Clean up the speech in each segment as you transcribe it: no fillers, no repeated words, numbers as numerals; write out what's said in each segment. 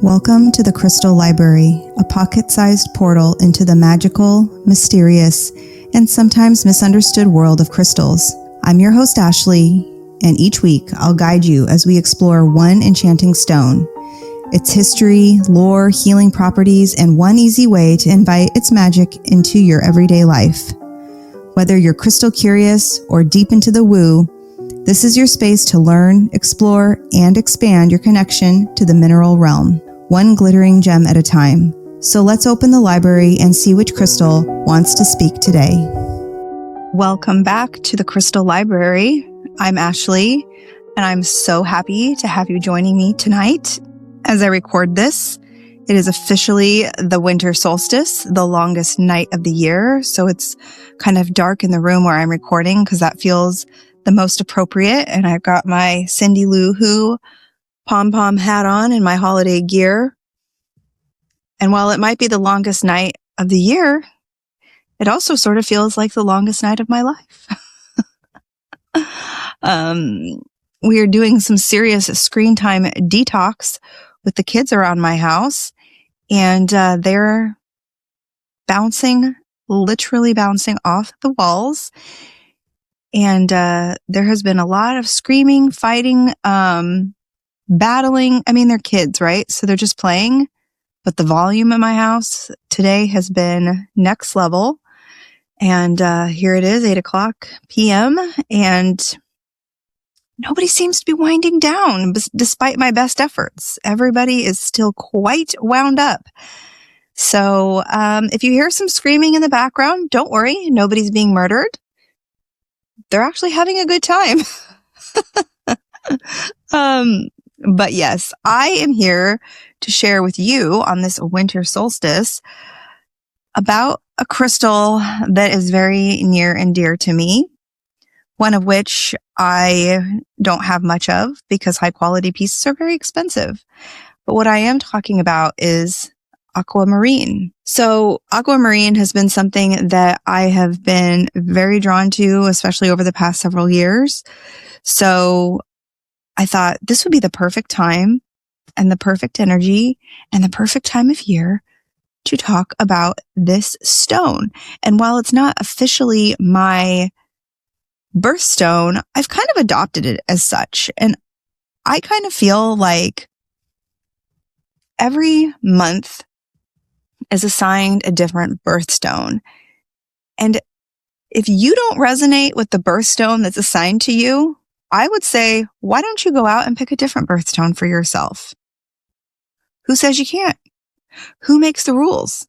Welcome to the Crystal Library, a pocket-sized portal into the magical, mysterious, and sometimes misunderstood world of crystals. I'm your host, Ashleigh, and each week I'll guide you as we explore one enchanting stone, its history, lore, healing properties, and one easy way to invite its magic into your everyday life. Whether you're crystal curious or deep into the woo, this is your space to learn, explore, and expand your connection to the mineral realm, one glittering gem at a time. So let's open the library and see which crystal wants to speak today. Welcome back to the Crystal Library. I'm Ashleigh, and I'm so happy to have you joining me tonight. As I record this, it is officially the Winter Solstice, the longest night of the year. So it's kind of dark in the room where I'm recording because that feels the most appropriate. And I've got my Cindy Lou Who pom-pom hat on and my holiday gear. And while it might be the longest night of the year, it also sort of feels like the longest night of my life. We are doing some serious screen time detox with the kids around my house, and they're literally bouncing off the walls. And there has been a lot of screaming, fighting, battling. I mean, they're kids, right? So they're just playing. But the volume in my house today has been next level. And here it is, 8:00 p.m. And nobody seems to be winding down despite my best efforts. Everybody is still quite wound up. So if you hear some screaming in the background, don't worry. Nobody's being murdered. They're actually having a good time. But yes, I am here to share with you on this winter solstice about a crystal that is very near and dear to me, one of which I don't have much of because high quality pieces are very expensive. But what I am talking about is Aquamarine. So Aquamarine has been something that I have been very drawn to, especially over the past several years. So I thought this would be the perfect time and the perfect energy and the perfect time of year to talk about this stone. And while it's not officially my birthstone, I've kind of adopted it as such. And I kind of feel like every month is assigned a different birthstone. And if you don't resonate with the birthstone that's assigned to you, I would say, why don't you go out and pick a different birthstone for yourself? Who says you can't? Who makes the rules?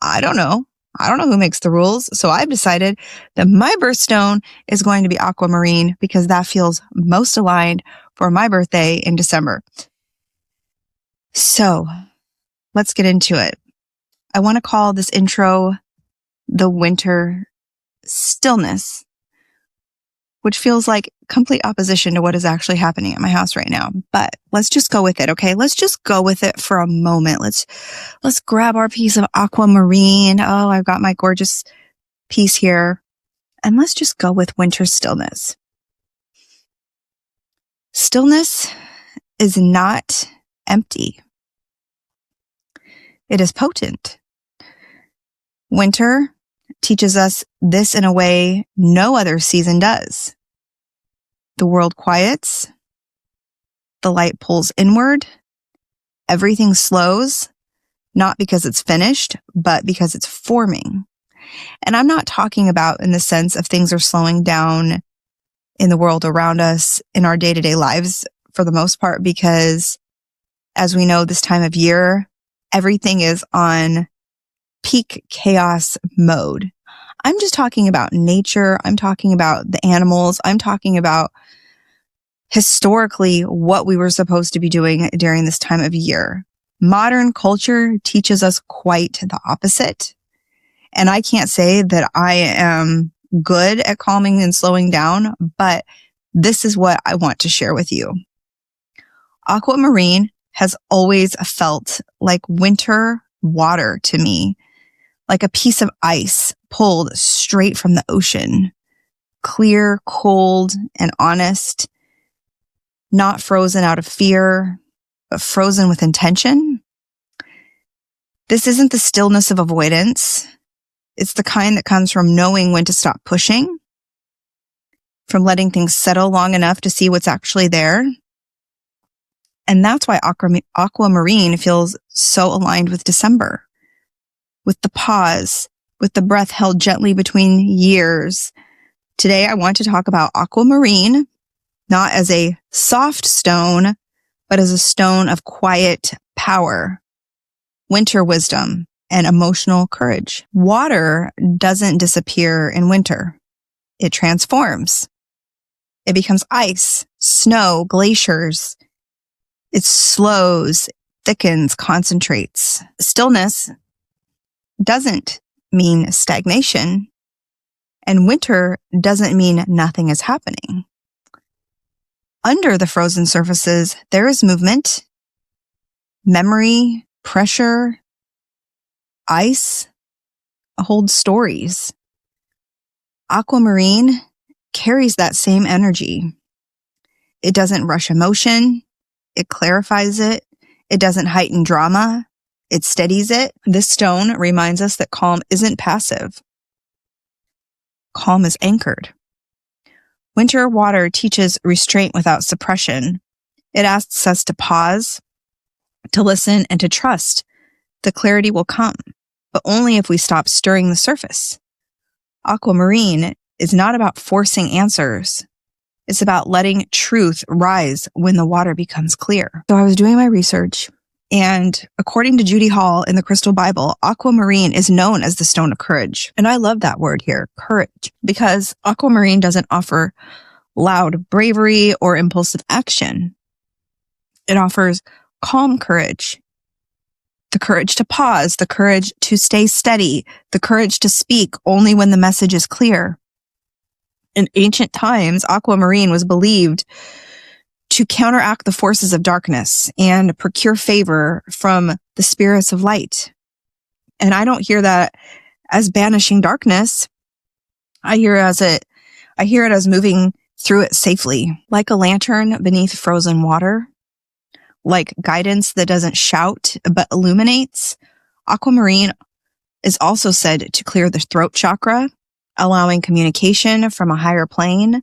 I don't know. I don't know who makes the rules. So I've decided that my birthstone is going to be Aquamarine because that feels most aligned for my birthday in December. So let's get into it. I want to call this intro the Winter Stillness, which feels like complete opposition to what is actually happening at my house right now. But let's just go with it, okay? Let's just go with it for a moment. Let's grab our piece of Aquamarine. Oh, I've got my gorgeous piece here. And let's just go with Winter Stillness. Stillness is not empty. It is potent. Winter teaches us this in a way no other season does. The world quiets. The light pulls inward. Everything slows, not because it's finished, but because it's forming. And I'm not talking about in the sense of things are slowing down in the world around us in our day-to-day lives for the most part, because as we know, this time of year, everything is on peak chaos mode. I'm just talking about nature. I'm talking about the animals. I'm talking about historically what we were supposed to be doing during this time of year. Modern culture teaches us quite the opposite. And I can't say that I am good at calming and slowing down, but this is what I want to share with you. Aquamarine has always felt like winter water to me, like a piece of ice pulled straight from the ocean. Clear, cold, and honest, not frozen out of fear, but frozen with intention. This isn't the stillness of avoidance. It's the kind that comes from knowing when to stop pushing, from letting things settle long enough to see what's actually there. And that's why Aquamarine feels so aligned with December, with the pause, with the breath held gently between years. Today, I want to talk about Aquamarine, not as a soft stone, but as a stone of quiet power, winter wisdom, and emotional courage. Water doesn't disappear in winter. It transforms. It becomes ice, snow, glaciers. It slows, thickens, concentrates. Stillness doesn't mean stagnation, and winter doesn't mean nothing is happening. Under the frozen surfaces, there is movement, memory, pressure, ice holds stories. Aquamarine carries that same energy. It doesn't rush emotion. It clarifies it. It doesn't heighten drama. It steadies it. This stone reminds us that calm isn't passive. Calm is anchored. Winter water teaches restraint without suppression. It asks us to pause, to listen, and to trust the clarity will come, but only if we stop stirring the surface. Aquamarine is not about forcing answers. It's about letting truth rise when the water becomes clear. So I was doing my research, and according to Judy Hall in the Crystal Bible, Aquamarine is known as the stone of courage. And I love that word here, courage, because Aquamarine doesn't offer loud bravery or impulsive action. It offers calm courage, the courage to pause, the courage to stay steady, the courage to speak only when the message is clear. In ancient times, Aquamarine was believed to counteract the forces of darkness and procure favor from the spirits of light. And I don't hear that as banishing darkness. I hear it as moving through it safely, like a lantern beneath frozen water, like guidance that doesn't shout but illuminates. Aquamarine is also said to clear the throat chakra, allowing communication from a higher plane.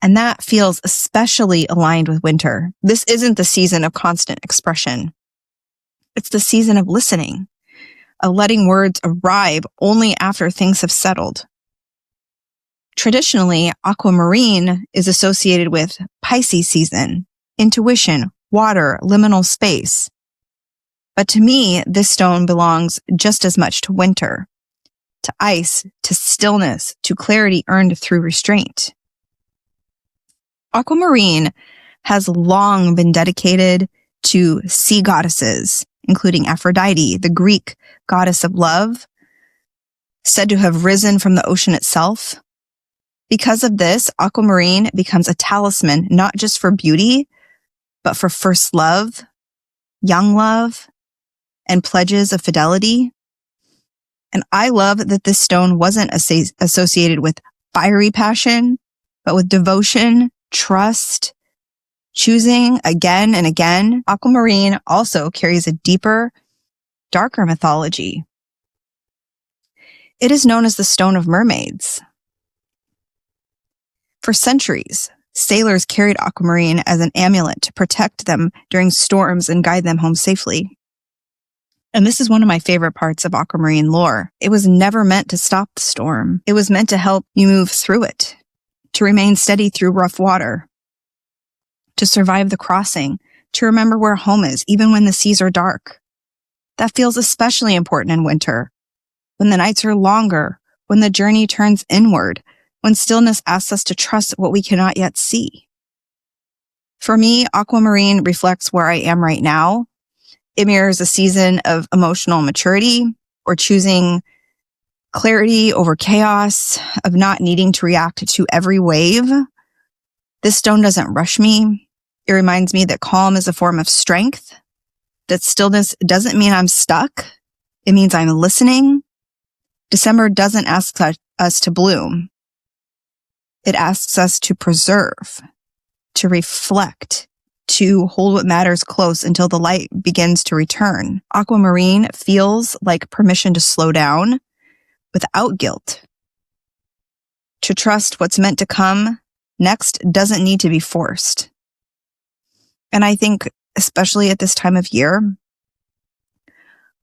And that feels especially aligned with winter. This isn't the season of constant expression. It's the season of listening, of letting words arrive only after things have settled. Traditionally, Aquamarine is associated with Pisces season, intuition, water, liminal space. But to me, this stone belongs just as much to winter, to ice, to stillness, to clarity earned through restraint. Aquamarine has long been dedicated to sea goddesses, including Aphrodite, the Greek goddess of love, said to have risen from the ocean itself. Because of this, Aquamarine becomes a talisman, not just for beauty, but for first love, young love, and pledges of fidelity. And I love that this stone wasn't associated with fiery passion, but with devotion, trust, choosing again and again. Aquamarine also carries a deeper, darker mythology. It is known as the stone of mermaids. For centuries, sailors carried Aquamarine as an amulet to protect them during storms and guide them home safely. And this is one of my favorite parts of Aquamarine lore. It was never meant to stop the storm. It was meant to help you move through it, to remain steady through rough water, to survive the crossing, to remember where home is, even when the seas are dark. That feels especially important in winter, when the nights are longer, when the journey turns inward, when stillness asks us to trust what we cannot yet see. For me, Aquamarine reflects where I am right now. It mirrors a season of emotional maturity, or choosing clarity over chaos, of not needing to react to every wave. This stone doesn't rush me. It reminds me that calm is a form of strength, that stillness doesn't mean I'm stuck. It means I'm listening. December doesn't ask us to bloom. It asks us to preserve, to reflect, to hold what matters close until the light begins to return. Aquamarine feels like permission to slow down without guilt. To trust what's meant to come next doesn't need to be forced. And I think, especially at this time of year,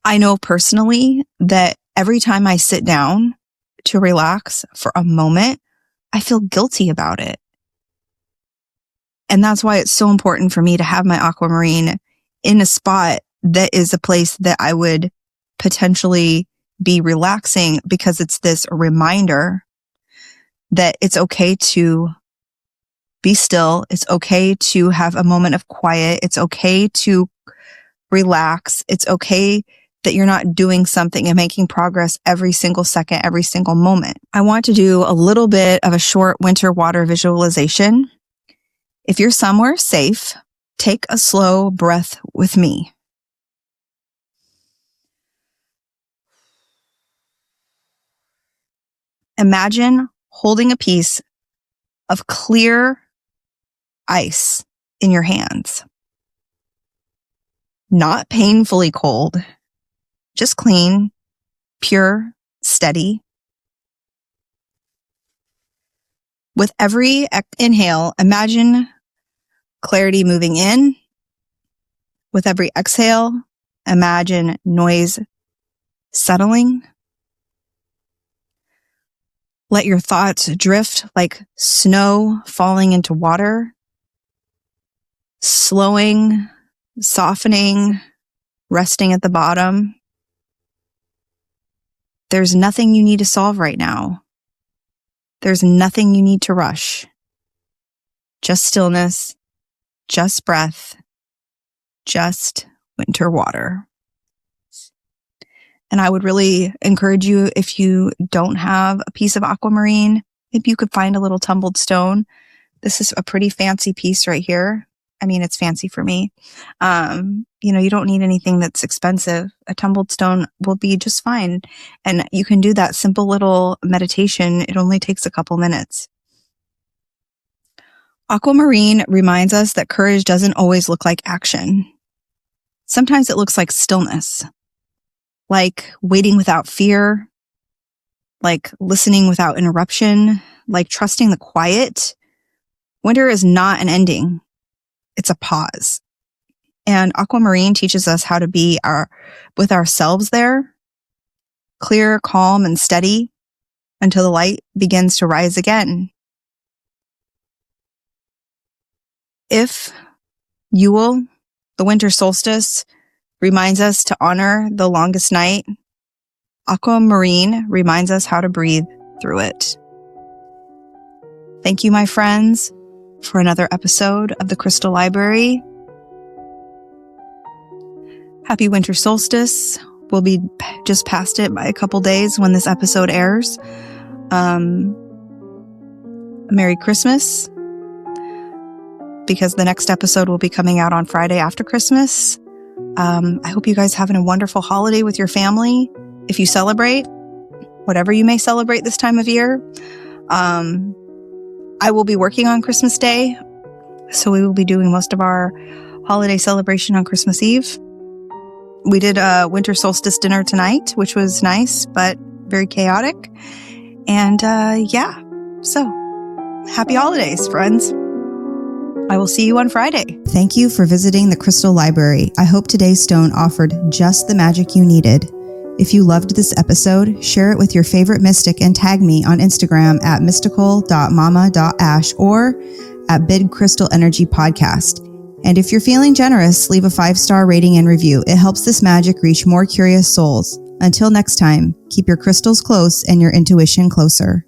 I know personally that every time I sit down to relax for a moment, I feel guilty about it. And that's why it's so important for me to have my aquamarine in a spot that is a place that I would potentially be relaxing, because it's this reminder that it's okay to be still. It's okay to have a moment of quiet. It's okay to relax. It's okay that you're not doing something and making progress every single second, every single moment. I want to do a little bit of a short winter water visualization. If you're somewhere safe, take a slow breath with me. Imagine holding a piece of clear ice in your hands. Not painfully cold, just clean, pure, steady. With every inhale, imagine clarity moving in. With every exhale, imagine noise settling. Let your thoughts drift like snow falling into water, slowing, softening, resting at the bottom. There's nothing you need to solve right now. There's nothing you need to rush. Just stillness, just breath, just winter water. And I would really encourage you, if you don't have a piece of aquamarine, if you could find a little tumbled stone. This is a pretty fancy piece right here. I mean, it's fancy for me. You don't need anything that's expensive. A tumbled stone will be just fine. And you can do that simple little meditation. It only takes a couple minutes. Aquamarine reminds us that courage doesn't always look like action. Sometimes it looks like stillness, like waiting without fear, like listening without interruption, like trusting the quiet. Winter is not an ending. It's a pause. And Aquamarine teaches us how to be with ourselves there, clear, calm, and steady until the light begins to rise again. If Yule, the winter solstice, reminds us to honor the longest night, Aquamarine reminds us how to breathe through it. Thank you, my friends, for another episode of the Crystal Library. Happy winter solstice. We'll be just past it by a couple days when this episode airs. Merry Christmas, because the next episode will be coming out on Friday after Christmas. I hope you guys having a wonderful holiday with your family. If you celebrate, whatever you may celebrate this time of year. I will be working on Christmas Day, so we will be doing most of our holiday celebration on Christmas Eve. We did a winter solstice dinner tonight, which was nice, but very chaotic. And so happy holidays, friends. I will see you on Friday. Thank you for visiting the Crystal Library. I hope today's stone offered just the magic you needed. If you loved this episode, share it with your favorite mystic and tag me on Instagram at mystical.mama.ash or at Bid Crystal Energy Podcast. And if you're feeling generous, leave a 5-star rating and review. It helps this magic reach more curious souls. Until next time, keep your crystals close and your intuition closer.